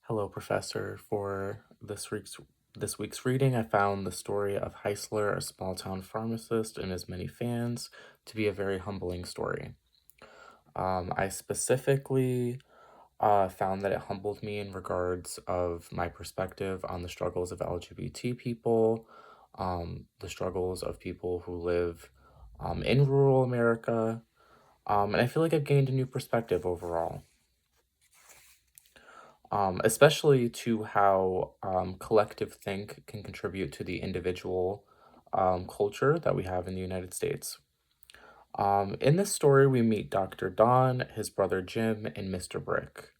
Hello, Professor. For this week's reading, I found the story of Heisler, a small-town pharmacist, and his many fans, to be a very humbling story. I specifically found that it humbled me in regards of my perspective on the struggles of LGBT people, the struggles of people who live in rural America, and I feel like I've gained a new perspective overall. Especially to how collective think can contribute to the individual culture that we have in the United States. In this story, we meet Dr. Don, his brother Jim, and Mr. Brick.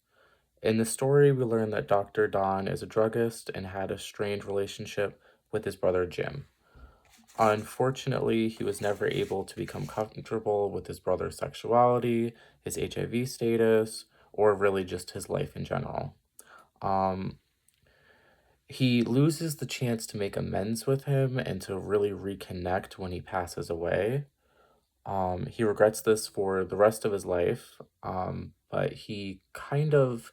In the story, we learn that Dr. Don is a druggist and had a strained relationship with his brother Jim. Unfortunately, he was never able to become comfortable with his brother's sexuality, his HIV status, or really just his life in general. Um, He loses the chance to make amends with him and to really reconnect when he passes away. He regrets this for the rest of his life, but he kind of,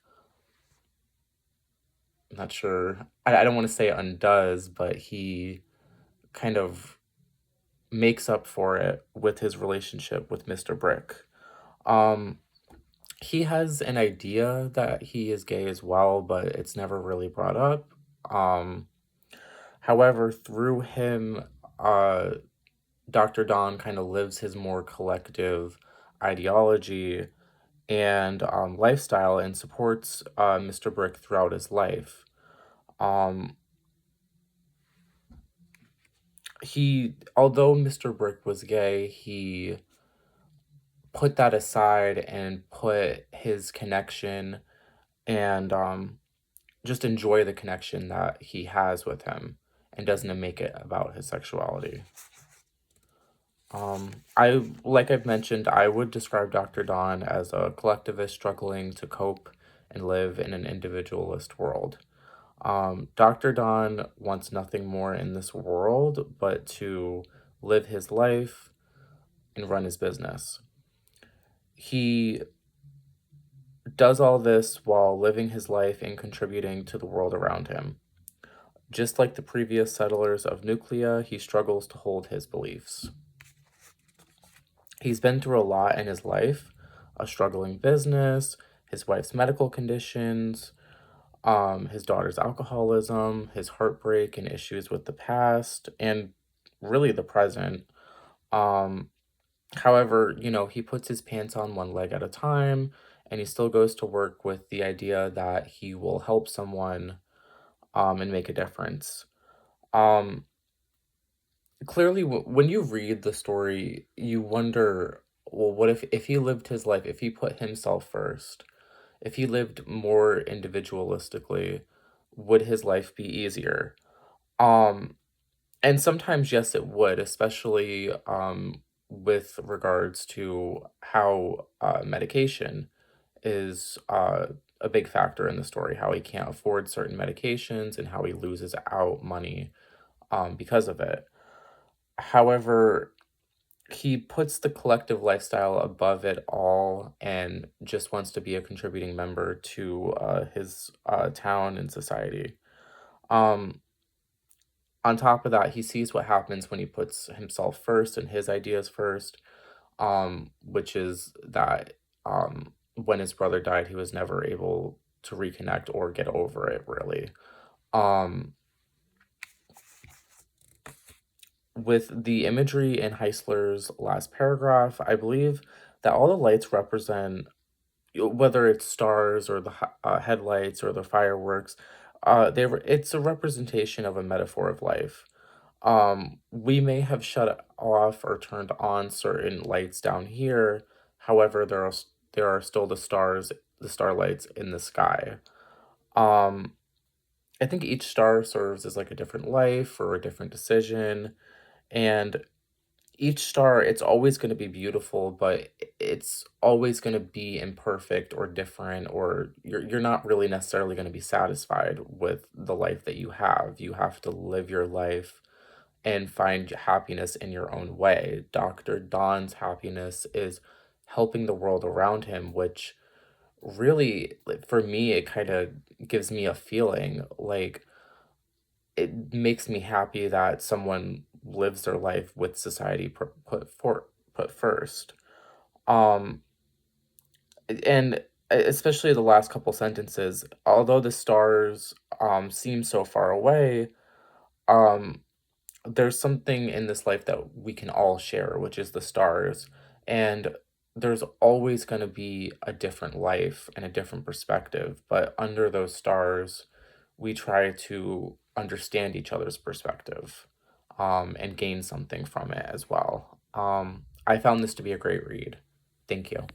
I'm not sure, I don't want to say undoes, but he kind of makes up for it with his relationship with Mr. Brick. Um, he has an idea that he is gay as well, but it's never really brought up. Um, However, through him, Dr. Don kind of lives his more collective ideology and lifestyle and supports Mr. Brick throughout his life. Um, although Mr. Brick was gay, he put that aside and put his connection and just enjoy the connection that he has with him and doesn't make it about his sexuality. Like I've mentioned, I would describe Dr. Don as a collectivist struggling to cope and live in an individualist world. Dr. Don wants nothing more in this world but to live his life and run his business. He does all this while living his life and contributing to the world around him. Just like the previous settlers of Nuclea, he struggles to hold his beliefs. He's been through a lot in his life, a struggling business, his wife's medical conditions, his daughter's alcoholism, his heartbreak and issues with the past, and really the present. Um, However, he puts his pants on one leg at a time, and he still goes to work with the idea that he will help someone and make a difference. Um, Clearly, when you read the story, you wonder, well, what if he lived his life, if he put himself first, if he lived more individualistically, would his life be easier? Um, and sometimes, yes, it would, especially with regards to how medication is a big factor in the story, how he can't afford certain medications and how he loses out money because of it. However, he puts the collective lifestyle above it all and just wants to be a contributing member to his town and society. Um, on top of that, he sees what happens when he puts himself first and his ideas first, which is that when his brother died, he was never able to reconnect or get over it, really. Um, with the imagery in Heisler's last paragraph, I believe that all the lights represent, whether it's stars or the headlights or the fireworks, it's a representation of a metaphor of life. We may have shut off or turned on certain lights down here. However, there are still the starlights in the sky. Um, I think each star serves as like a different life or a different decision, and each star, it's always going to be beautiful, but it's always going to be imperfect or different, or you're not really necessarily going to be satisfied with the life that you have. You have to live your life and find happiness in your own way. Dr. Don's happiness is helping the world around him, which really, like, for me, it kind of gives me a feeling, like, it makes me happy that someone lives their life with society put first. Um, and especially the last couple sentences, although the stars, seem so far away, um, there's something in this life that we can all share, which is the stars. And there's always going to be a different life and a different perspective. But under those stars, we try to understand each other's perspective, and gain something from it as well. I found this to be a great read. Thank you.